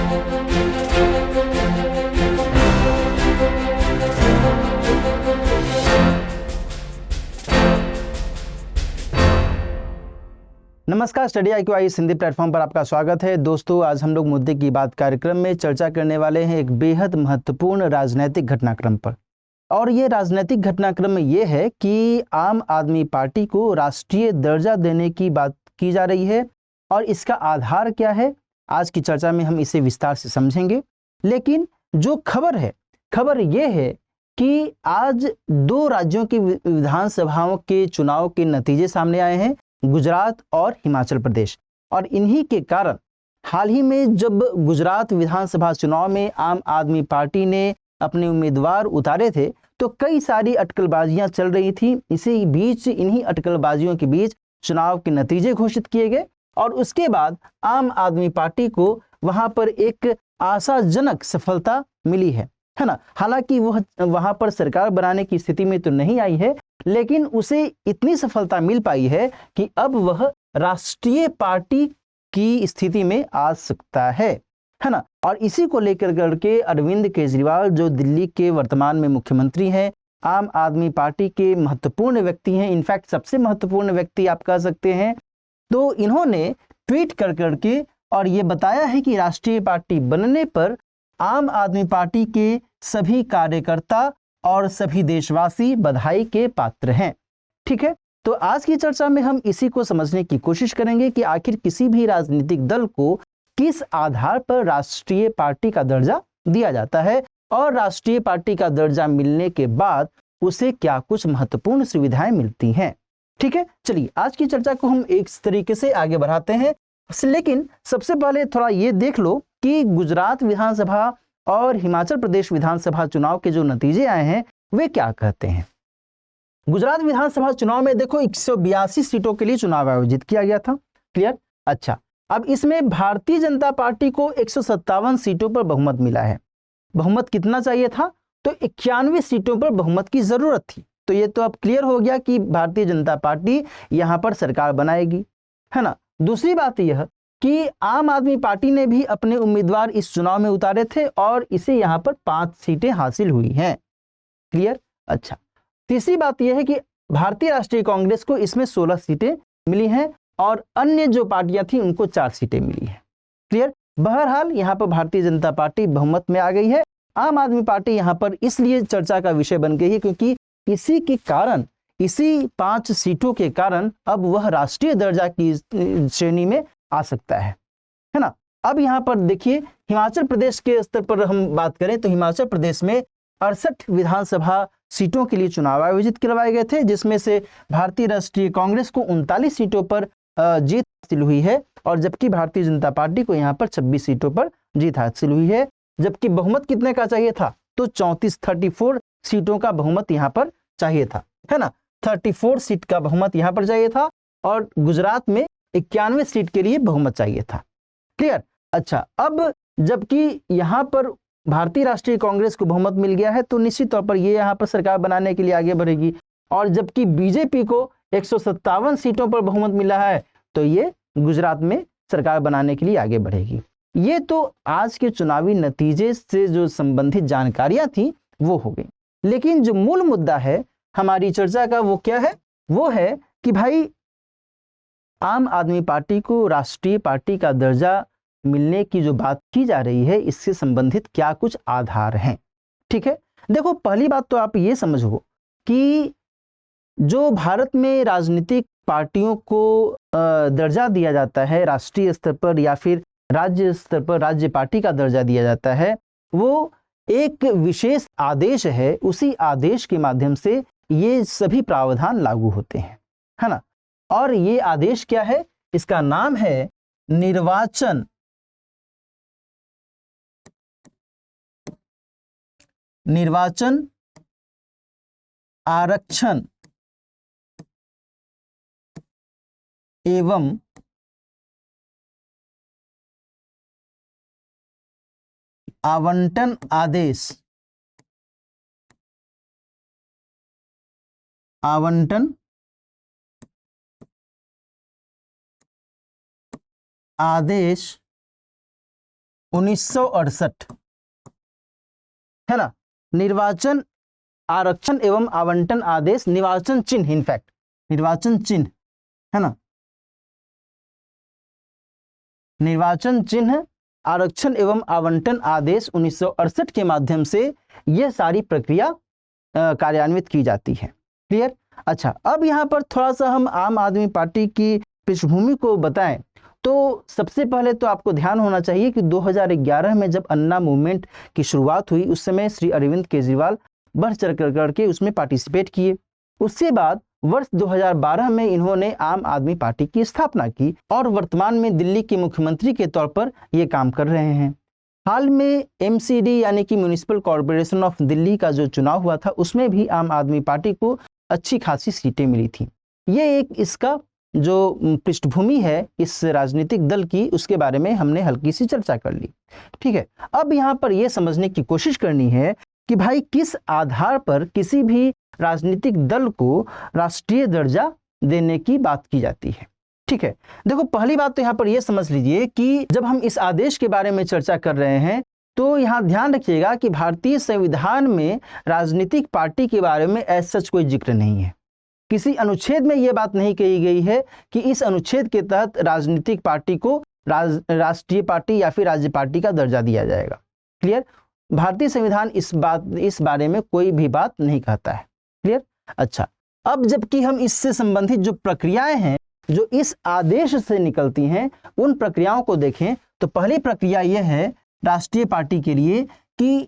नमस्कार, study IQ Hindi platform पर आपका स्वागत है। दोस्तों, आज हम लोग मुद्दे की बात कार्यक्रम में चर्चा करने वाले हैं एक बेहद महत्वपूर्ण राजनीतिक घटनाक्रम पर। और ये राजनीतिक घटनाक्रम में ये है कि आम आदमी पार्टी को राष्ट्रीय दर्जा देने की बात की जा रही है और इसका आधार क्या है, आज की चर्चा में हम इसे विस्तार से समझेंगे। लेकिन जो खबर ये है कि आज 2 राज्यों की विधानसभाओं के चुनाव के नतीजे सामने आए हैं, गुजरात और हिमाचल प्रदेश। और इन्हीं के कारण हाल ही में जब गुजरात विधानसभा चुनाव में आम आदमी पार्टी ने अपने उम्मीदवार उतारे थे तो कई सारी अटकलबाजियां चल रही थी। इसी बीच इन्हीं अटकलबाजियों के बीच चुनाव के नतीजे घोषित किए गए और उसके बाद आम आदमी पार्टी को वहां पर एक आशाजनक सफलता मिली है ना। हालांकि वह वहां पर सरकार बनाने की स्थिति में तो नहीं आई है, लेकिन उसे इतनी सफलता मिल पाई है कि अब वह राष्ट्रीय पार्टी की स्थिति में आ सकता है ना। और इसी को लेकर करके अरविंद केजरीवाल, जो दिल्ली के वर्तमान में मुख्यमंत्री हैं, आम आदमी पार्टी के महत्वपूर्ण व्यक्ति हैं, इनफैक्ट सबसे महत्वपूर्ण व्यक्ति आप कह सकते हैं, तो इन्होंने ट्वीट कर करके और ये बताया है कि राष्ट्रीय पार्टी बनने पर आम आदमी पार्टी के सभी कार्यकर्ता और सभी देशवासी बधाई के पात्र हैं। ठीक है, तो आज की चर्चा में हम इसी को समझने की कोशिश करेंगे कि आखिर किसी भी राजनीतिक दल को किस आधार पर राष्ट्रीय पार्टी का दर्जा दिया जाता है और राष्ट्रीय पार्टी का दर्जा मिलने के बाद उसे क्या कुछ महत्वपूर्ण सुविधाएं मिलती हैं। ठीक है, चलिए आज की चर्चा को हम एक तरीके से आगे बढ़ाते हैं। लेकिन सबसे पहले थोड़ा ये देख लो कि गुजरात विधानसभा और हिमाचल प्रदेश विधानसभा चुनाव के जो नतीजे आए हैं वे क्या कहते हैं। गुजरात विधानसभा चुनाव में देखो 182 सीटों के लिए चुनाव आयोजित किया गया था। क्लियर? अच्छा, अब इसमें भारतीय जनता पार्टी को 157 सीटों पर बहुमत मिला है। बहुमत कितना चाहिए था? तो 91 सीटों पर बहुमत की जरूरत थी। तो ये तो अब क्लियर हो गया कि भारतीय जनता पार्टी यहां पर सरकार बनाएगी, है ना। दूसरी बात यह कि आम आदमी पार्टी ने भी अपने उम्मीदवार इस चुनाव में उतारे थे और इसे यहां पर 5 सीटें हासिल हुई हैं। क्लियर? अच्छा, तीसरी बात यह है कि भारतीय राष्ट्रीय कांग्रेस को इसमें 16 सीटें मिली हैं और अन्य जो पार्टियां थी उनको 4 सीटें मिली हैं। क्लियर? बहरहाल यहां पर भारतीय जनता पार्टी बहुमत में आ गई है। आम आदमी पार्टी यहां पर इसलिए चर्चा का विषय बन गई है क्योंकि इसी के कारण, इसी 5 सीटों के कारण अब वह राष्ट्रीय दर्जा की श्रेणी में आ सकता है ना। अब यहां पर देखिए, हिमाचल प्रदेश के स्तर पर हम बात करें तो हिमाचल प्रदेश में 68 विधानसभा सीटों के लिए चुनाव आयोजित करवाए गए थे, जिसमें से भारतीय राष्ट्रीय कांग्रेस को 39 सीटों पर जीत हासिल हुई है और जबकि भारतीय जनता पार्टी को यहां पर 26 सीटों पर जीत हासिल हुई है। जबकि बहुमत कितने का चाहिए था? तो 34 सीटों का बहुमत यहां पर चाहिए था, है ना। 34 सीट का बहुमत यहां पर चाहिए था और गुजरात में 91 सीट के लिए बहुमत चाहिए था। क्लियर? अच्छा, अब जबकि यहां पर भारतीय राष्ट्रीय कांग्रेस को बहुमत मिल गया है तो निश्चित तौर पर ये यहां पर सरकार बनाने के लिए आगे बढ़ेगी और जबकि बीजेपी को 157 सीटों पर बहुमत मिला है तो ये गुजरात में सरकार बनाने के लिए आगे बढ़ेगी। ये तो आज के चुनावी नतीजे से जो संबंधित जानकारियां थी वो हो गई। लेकिन जो मूल मुद्दा है हमारी चर्चा का वो क्या है? वो है कि भाई आम आदमी पार्टी को राष्ट्रीय पार्टी का दर्जा मिलने की जो बात की जा रही है इससे संबंधित क्या कुछ आधार हैं। ठीक है, देखो पहली बात तो आप ये समझो कि जो भारत में राजनीतिक पार्टियों को दर्जा दिया जाता है राष्ट्रीय स्तर पर या फिर राज्य स्तर पर राज्य पार्टी का दर्जा दिया जाता है, वो एक विशेष आदेश है। उसी आदेश के माध्यम से ये सभी प्रावधान लागू होते हैं, है ना। और ये आदेश क्या है? इसका नाम है निर्वाचन आरक्षण एवं आवंटन आदेश। आवंटन आदेश 1968, है ना। निर्वाचन आरक्षण एवं आवंटन आदेश, निर्वाचन चिन्ह, इनफैक्ट निर्वाचन चिन्ह, है ना, निर्वाचन चिन्ह आरक्षण एवं आवंटन आदेश 1968 के माध्यम से यह सारी प्रक्रिया कार्यान्वित की जाती है। क्लियर। अच्छा, अब यहाँ पर थोड़ा सा हम आम आदमी पार्टी की पृष्ठभूमि को बताएं तो सबसे पहले तो आपको ध्यान होना चाहिए कि 2011 में जब अन्ना मूवमेंट की शुरुआत हुई उस समय श्री अरविंद केजरीवाल बढ़ चढ़ करके उसमें पार्टिसिपेट किए। उसके बाद वर्ष 2012 में इन्होंने आम आदमी पार्टी की स्थापना की और वर्तमान में दिल्ली के मुख्यमंत्री के तौर पर ये काम कर रहे हैं। हाल में MCD यानी कि म्युनिसिपल कॉरपोरेशन ऑफ दिल्ली का जो चुनाव हुआ था उसमें भी आम आदमी पार्टी को अच्छी खासी सीटें मिली थी। ये एक इसका जो पृष्ठभूमि है इस राजनीतिक दल की, उसके बारे में हमने हल्की सी चर्चा कर ली। ठीक है, अब यहाँ पर यह समझने की कोशिश करनी है कि भाई किस आधार पर किसी भी राजनीतिक दल को राष्ट्रीय दर्जा देने की बात की जाती है। ठीक है, देखो पहली बात तो यहाँ पर यह समझ लीजिए कि जब हम इस आदेश के बारे में चर्चा कर रहे हैं तो यहाँ ध्यान रखिएगा कि भारतीय संविधान में राजनीतिक पार्टी के बारे में ऐसा कोई जिक्र नहीं है। किसी अनुच्छेद में यह बात नहीं कही गई है कि इस अनुच्छेद के तहत राजनीतिक पार्टी को राष्ट्रीय पार्टी या फिर राज्य पार्टी का दर्जा दिया जाएगा। क्लियर। भारतीय संविधान इस बारे में कोई भी बात नहीं कहता है। क्लियर। अच्छा, अब जबकि हम इससे संबंधित जो प्रक्रियाएं हैं जो इस आदेश से निकलती हैं उन प्रक्रियाओं को देखें तो पहली प्रक्रिया यह है राष्ट्रीय पार्टी के लिए कि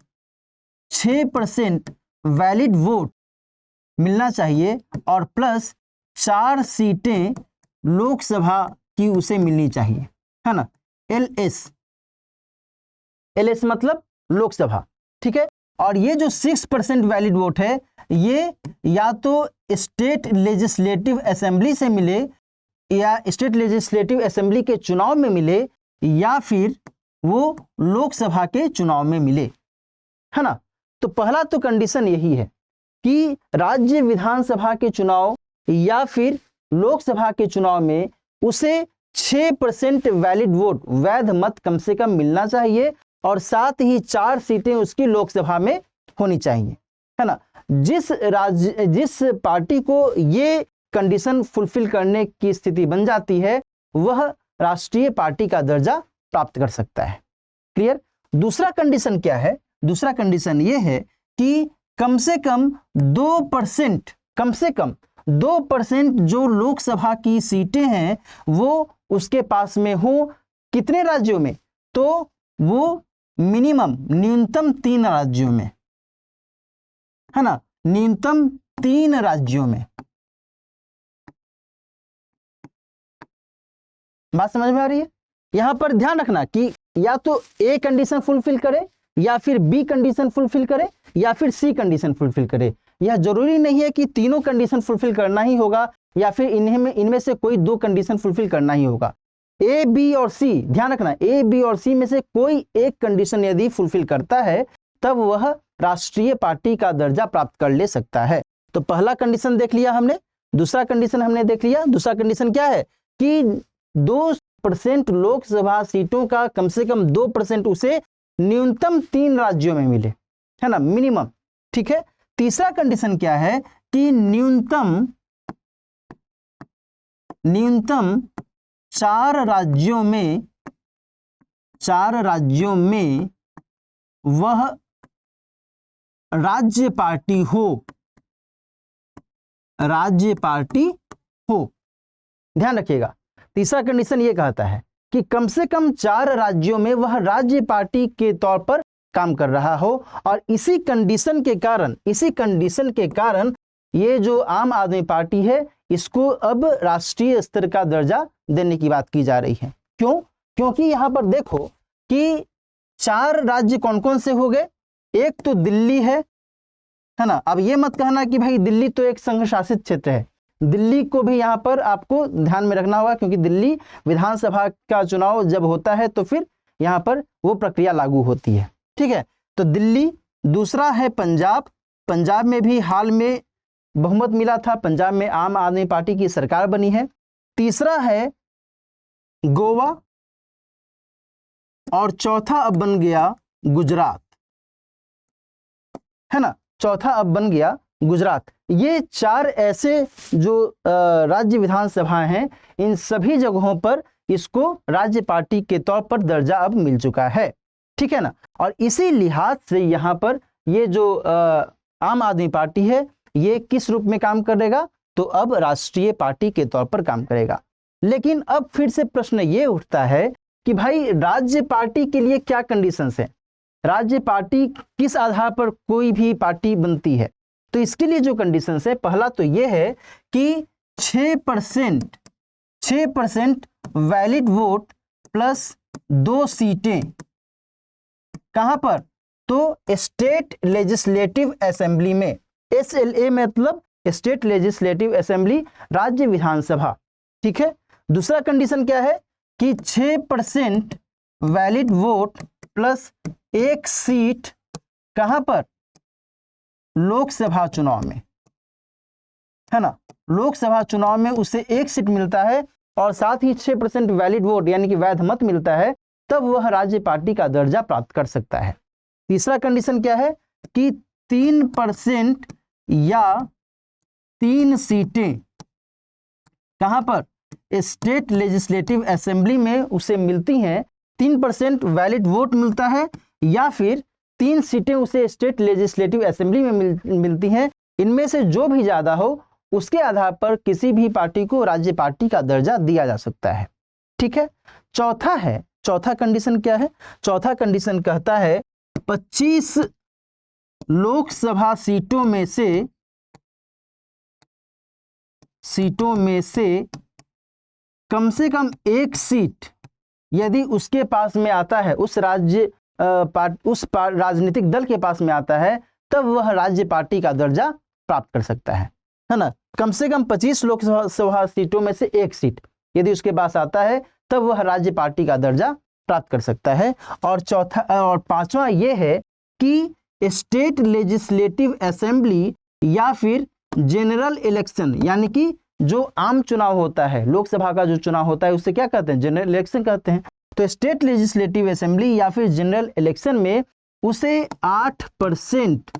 6% वैलिड वोट मिलना चाहिए और प्लस 4 सीटें लोकसभा की उसे मिलनी चाहिए, है ना। LS मतलब लोकसभा। ठीक है, और ये जो 6% वैलिड वोट है ये या तो स्टेट लेजिस्लेटिव असेंबली से मिले या स्टेट लेजिस्लेटिव असेंबली के चुनाव में मिले या फिर वो लोकसभा के चुनाव में मिले, है ना। तो पहला तो कंडीशन यही है कि राज्य विधानसभा के चुनाव या फिर लोकसभा के चुनाव में उसे 6% वैलिड वोट, वैध मत कम से कम मिलना चाहिए और साथ ही 4 सीटें उसकी लोकसभा में होनी चाहिए, है ना। जिस पार्टी को ये कंडीशन फुलफिल करने की स्थिति बन जाती है वह राष्ट्रीय पार्टी का दर्जा प्राप्त कर सकता है। क्लियर। दूसरा कंडीशन क्या है? दूसरा कंडीशन ये है कि कम से कम 2%, कम से कम 2% जो लोकसभा की सीटें हैं वो उसके पास में हो। कितने राज्यों में? तो वो मिनिमम, न्यूनतम 3 राज्यों में, है ना, न्यूनतम 3 राज्यों में। बात समझ में आ रही है? यहां पर ध्यान रखना कि या तो ए कंडीशन फुलफिल करे या फिर बी कंडीशन फुलफिल करे या फिर सी कंडीशन फुलफिल करे। यह जरूरी नहीं है कि तीनों कंडीशन फुलफिल करना ही होगा या फिर इनमें से कोई 2 कंडीशन फुलफिल करना ही होगा। ए, बी और सी, ध्यान रखना, ए, बी और सी में से कोई एक कंडीशन यदि फुलफिल करता है तब वह राष्ट्रीय पार्टी का दर्जा प्राप्त कर ले सकता है। तो पहला कंडीशन देख लिया हमने, दूसरा कंडीशन हमने देख लिया। दूसरा कंडीशन क्या है कि 2% लोकसभा सीटों का कम से कम 2% उसे न्यूनतम 3 राज्यों में मिले, है ना, मिनिमम। ठीक है। तीसरा कंडीशन क्या है कि न्यूनतम 4 राज्यों में वह राज्य पार्टी हो, राज्य पार्टी हो। ध्यान रखिएगा, तीसरा कंडीशन यह कहता है कि कम से कम 4 राज्यों में वह राज्य पार्टी के तौर पर काम कर रहा हो। और इसी कंडीशन के कारण ये जो आम आदमी पार्टी है इसको अब राष्ट्रीय स्तर का दर्जा देने की बात की जा रही है। क्यों? क्योंकि यहां पर देखो कि 4 राज्य कौन कौन से हो गए। एक तो दिल्ली है ना। अब ये मत कहना कि भाई दिल्ली तो एक संघ शासित क्षेत्र है, दिल्ली को भी यहाँ पर आपको ध्यान में रखना होगा क्योंकि दिल्ली विधानसभा का चुनाव जब होता है तो फिर यहाँ पर वो प्रक्रिया लागू होती है। ठीक है, तो दिल्ली। दूसरा है पंजाब, पंजाब में भी हाल में बहुमत मिला था, पंजाब में आम आदमी पार्टी की सरकार बनी है। तीसरा है गोवा, और चौथा अब बन गया गुजरात, है ना, चौथा अब बन गया गुजरात। ये 4 ऐसे जो राज्य विधानसभा हैं, इन सभी जगहों पर इसको राज्य पार्टी के तौर पर दर्जा अब मिल चुका है, ठीक है ना। और इसी लिहाज से यहाँ पर ये जो आम आदमी पार्टी है, ये किस रूप में काम करेगा, तो अब राष्ट्रीय पार्टी के तौर पर काम करेगा। लेकिन अब फिर से प्रश्न ये उठता है कि भाई राज्य पार्टी के लिए क्या कंडीशंस है, राज्य पार्टी किस आधार पर कोई भी पार्टी बनती है। तो इसके लिए जो कंडीशंस है, पहला तो ये है कि 6% वैलिड वोट प्लस 2 सीटें, कहां पर, तो स्टेट लेजिस्लेटिव असेंबली में। SLA मतलब स्टेट लेजिस्लेटिव असेंबली, राज्य विधानसभा, ठीक है। दूसरा कंडीशन क्या है कि 6% वैलिड वोट प्लस 1 सीट, कहां पर, लोकसभा चुनाव में, है ना, लोकसभा चुनाव में उसे 1 सीट मिलता है और साथ ही 6% वैलिड वोट यानी कि वैध मत मिलता है, तब वह राज्य पार्टी का दर्जा प्राप्त कर सकता है। तीसरा कंडीशन क्या है कि 3% या 3 सीटें, कहां पर, स्टेट लेजिस्लेटिव असेंबली में उसे मिलती हैं, 3% वैलिड वोट मिलता है या फिर 3 सीटें उसे स्टेट लेजिस्लेटिव असेंबली में मिलती हैं। इनमें से जो भी ज्यादा हो उसके आधार पर किसी भी पार्टी को राज्य पार्टी का दर्जा दिया जा सकता है, ठीक है। चौथा कंडीशन क्या है, चौथा कंडीशन कहता है 25 लोकसभा सीटों में से कम से कम 1 सीट यदि उसके पास में आता है, उस राजनीतिक दल के पास में आता है, तब वह राज्य पार्टी का दर्जा प्राप्त कर सकता है ना। कम से कम 25 लोकसभा सीटों में से 1 सीट यदि उसके पास आता है, तब वह राज्य पार्टी का दर्जा प्राप्त कर सकता है। और पांचवा यह है कि स्टेट लेजिस्लेटिव असेंबली या फिर जनरल इलेक्शन, यानी कि जो आम चुनाव होता है, लोकसभा का जो चुनाव होता है, उससे क्या कहते हैं, जनरल इलेक्शन कहते हैं। तो स्टेट लेजिस्लेटिव असेंबली या फिर जनरल इलेक्शन में उसे 8%,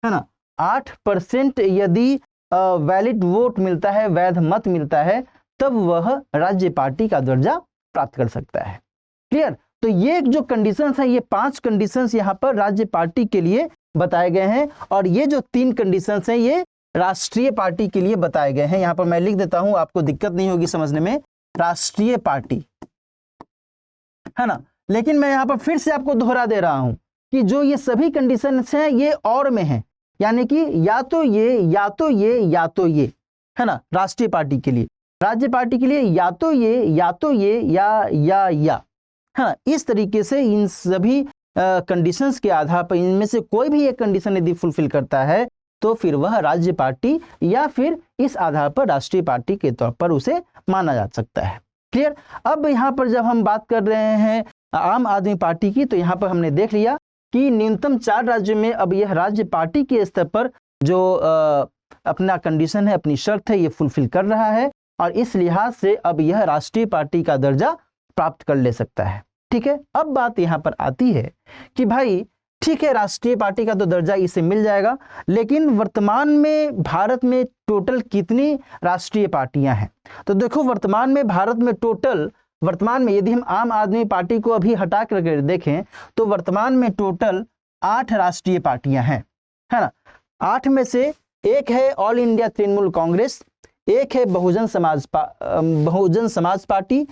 है ना, 8% यदि वैलिड वोट मिलता है, वैध मत मिलता है, तब वह राज्य पार्टी का दर्जा प्राप्त कर सकता है। क्लियर। तो ये जो कंडीशंस हैं, ये 5 कंडीशंस यहाँ पर राज्य पार्टी के लिए बताए गए हैं, और ये जो 3 कंडीशंस हैं ये राष्ट्रीय पार्टी के लिए बताए गए हैं। यहाँ पर मैं लिख देता हूं, आपको दिक्कत नहीं होगी समझने में, राष्ट्रीय पार्टी, है ना। लेकिन मैं यहाँ पर फिर से आपको दोहरा दे रहा हूं कि जो ये सभी कंडीशंस हैं ये और में हैं, यानी कि या तो ये या तो ये या तो ये, है ना। राष्ट्रीय पार्टी के लिए, राज्य पार्टी के लिए या तो ये या तो ये या, हाँ, इस तरीके से इन सभी कंडीशंस के आधार पर इनमें से कोई भी एक कंडीशन यदि फुलफिल करता है, तो फिर वह राज्य पार्टी या फिर इस आधार पर राष्ट्रीय पार्टी के तौर पर उसे माना जा सकता है। क्लियर। अब यहाँ पर जब हम बात कर रहे हैं आम आदमी पार्टी की, तो यहाँ पर हमने देख लिया कि न्यूनतम 4 राज्यों में अब यह राज्य पार्टी के स्तर पर जो अपना कंडीशन है, अपनी शर्त है, ये फुलफिल कर रहा है, और इस लिहाज से अब यह राष्ट्रीय पार्टी का दर्जा प्राप्त कर ले सकता है। ठीक है। अब बात यहाँ पर आती है कि भाई ठीक है, राष्ट्रीय पार्टी का तो दर्जा इसे मिल जाएगा, लेकिन वर्तमान में भारत में टोटल कितनी राष्ट्रीय पार्टियां हैं? तो देखो, वर्तमान में भारत में टोटल, वर्तमान में यदि हम आम आदमी पार्टी को अभी हटा कर देखें तो वर्तमान में टोटल 8 राष्ट्रीय पार्टियां हैं, है ना। 8 में से एक है ऑल इंडिया तृणमूल कांग्रेस, एक है बहुजन समाज पार्टी,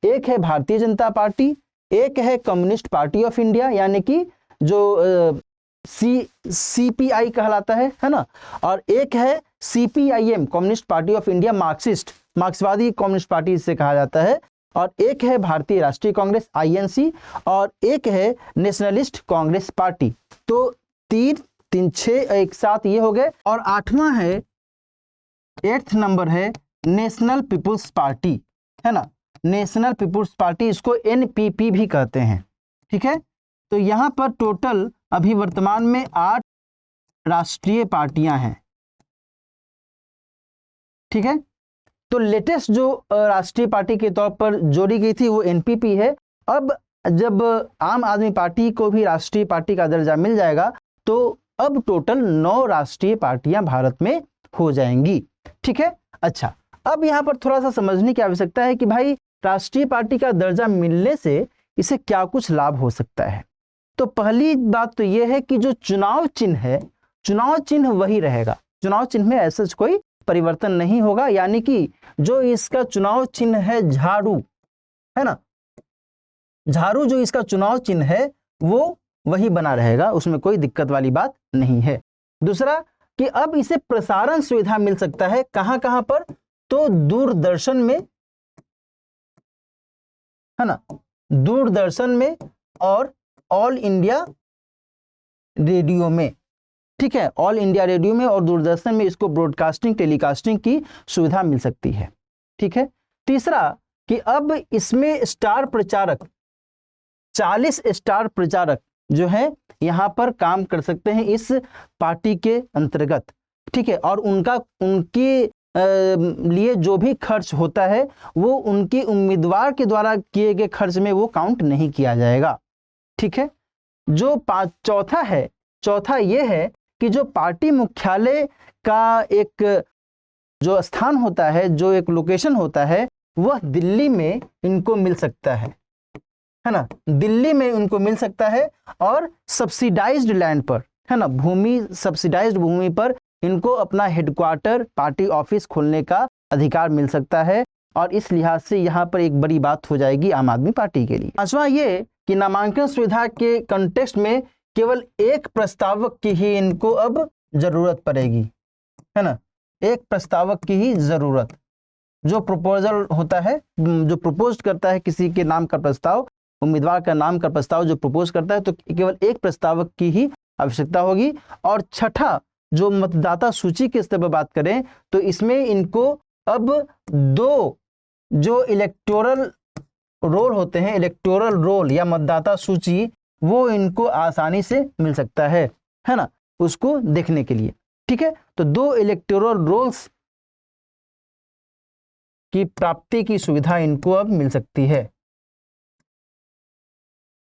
एक है भारतीय जनता पार्टी, एक है कम्युनिस्ट पार्टी ऑफ इंडिया यानी कि जो CPI कहलाता है ना, और एक है CPIM communist party of India, मार्क्सवादी कम्युनिस्ट पार्टी इसे कहा जाता है, और एक है भारतीय राष्ट्रीय कांग्रेस INC, और एक है नेशनलिस्ट कांग्रेस पार्टी। तो 3 6 एक साथ ये हो गए, और 8वां है, 8th नंबर है नेशनल पीपुल्स पार्टी, है ना, नेशनल पीपुल्स पार्टी, इसको NPP भी कहते हैं। ठीक है। तो यहाँ पर टोटल अभी वर्तमान में 8 राष्ट्रीय पार्टियां हैं। ठीक है। तो लेटेस्ट जो राष्ट्रीय पार्टी के तौर पर जोड़ी गई थी वो NPP है। अब जब आम आदमी पार्टी को भी राष्ट्रीय पार्टी का दर्जा मिल जाएगा तो अब टोटल 9 राष्ट्रीय पार्टियां भारत में हो जाएंगी। ठीक है, अच्छा अब यहाँ पर थोड़ा सा समझने की आवश्यकता है कि भाई राष्ट्रीय पार्टी का दर्जा मिलने से इसे क्या कुछ लाभ हो सकता है। तो पहली बात तो यह है कि जो चुनाव चिन्ह है, चुनाव चिन्ह वही रहेगा, चुनाव चिन्ह में ऐसा कोई परिवर्तन नहीं होगा। यानी कि जो इसका चुनाव चिन्ह है झाड़ू, है ना, झाड़ू जो इसका चुनाव चिन्ह है वो वही बना रहेगा, उसमें कोई दिक्कत वाली बात नहीं है। दूसरा कि अब इसे प्रसारण सुविधा मिल सकता है, कहां कहां पर, तो दूरदर्शन में, है ना, दूरदर्शन में और ऑल इंडिया रेडियो में। ठीक है, ऑल इंडिया रेडियो में और दूरदर्शन में इसको ब्रॉडकास्टिंग टेलीकास्टिंग की सुविधा मिल सकती है। ठीक है, तीसरा कि अब इसमें स्टार प्रचारक 40 स्टार प्रचारक जो है यहाँ पर काम कर सकते हैं इस पार्टी के अंतर्गत। ठीक है, और उनके लिए जो भी खर्च होता है वो उनके उम्मीदवार के द्वारा किए गए खर्च में वो काउंट नहीं किया जाएगा। ठीक है, जो चौथा ये है कि जो पार्टी मुख्यालय का एक जो स्थान होता है, जो एक लोकेशन होता है, वह दिल्ली में इनको मिल सकता है ना, दिल्ली में इनको मिल सकता है और सब्सिडाइज्ड लैंड पर, है ना, सब्सिडाइज्ड भूमि पर इनको अपना हेडक्वार्टर पार्टी ऑफिस खोलने का अधिकार मिल सकता है। और इस लिहाज से यहाँ पर एक बड़ी बात हो जाएगी आम आदमी पार्टी के लिए। पांचवा ये कि नामांकन सुविधा के कंटेक्स्ट में केवल एक प्रस्तावक की ही इनको अब जरूरत पड़ेगी, है ना, एक प्रस्तावक की ही जरूरत। जो प्रपोजल होता है, जो प्रपोज करता है किसी के नाम का प्रस्ताव, उम्मीदवार का नाम का प्रस्ताव जो प्रपोज करता है, तो केवल एक प्रस्तावक की ही आवश्यकता होगी। और छठा, जो मतदाता सूची के स्तर पर बात करें तो इसमें इनको अब 2 जो इलेक्टोरल रोल होते हैं, इलेक्टोरल रोल या मतदाता सूची, वो इनको आसानी से मिल सकता है ना, उसको देखने के लिए। ठीक है, तो 2 इलेक्टोरल रोल्स की प्राप्ति की सुविधा इनको अब मिल सकती है।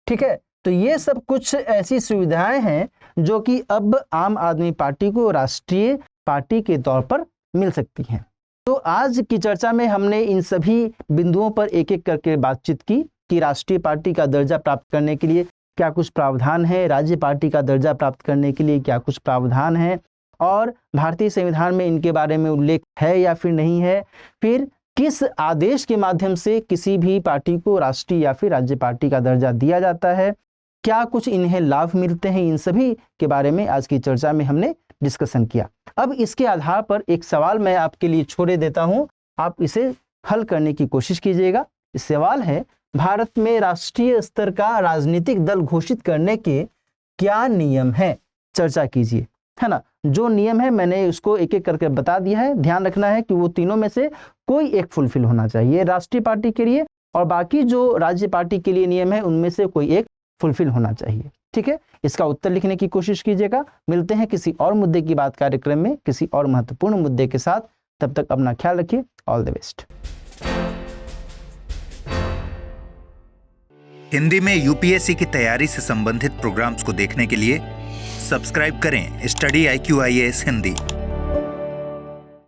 ठीक है, तो ये सब कुछ ऐसी सुविधाएं हैं जो कि अब आम आदमी पार्टी को राष्ट्रीय पार्टी के तौर पर मिल सकती हैं। तो आज की चर्चा में हमने इन सभी बिंदुओं पर एक एक करके बातचीत की कि राष्ट्रीय पार्टी का दर्जा प्राप्त करने के लिए क्या कुछ प्रावधान है, राज्य पार्टी का दर्जा प्राप्त करने के लिए क्या कुछ प्रावधान है, और भारतीय संविधान में इनके बारे में उल्लेख है या फिर नहीं है, फिर किस आदेश के माध्यम से किसी भी पार्टी को राष्ट्रीय या फिर राज्य पार्टी का दर्जा दिया जाता है, क्या कुछ इन्हें लाभ मिलते हैं, इन सभी के बारे में आज की चर्चा में हमने डिस्कशन किया। अब इसके आधार पर एक सवाल मैं आपके लिए छोड़े देता हूं, आप इसे हल करने की कोशिश कीजिएगा। इस सवाल है, भारत में राष्ट्रीय स्तर का राजनीतिक दल घोषित करने के क्या नियम हैं? चर्चा कीजिए, है ना। जो नियम है मैंने उसको एक एक करके बता दिया है। ध्यान रखना है कि वो तीनों में से कोई एक फुलफिल होना चाहिए राष्ट्रीय पार्टी के लिए, और बाकी जो राज्य पार्टी के लिए नियम है उनमें से कोई एक फुलफिल होना चाहिए। ठीक है, इसका उत्तर लिखने की कोशिश कीजिएगा। मिलते हैं किसी और मुद्दे की बात कार्यक्रम में किसी और महत्वपूर्ण मुद्दे के साथ। तब तक अपना ख्याल रखिए। All the best. हिंदी में यूपीएससी की तैयारी से संबंधित प्रोग्राम्स को देखने के लिए सब्सक्राइब करें स्टडी IQ IAS हिंदी।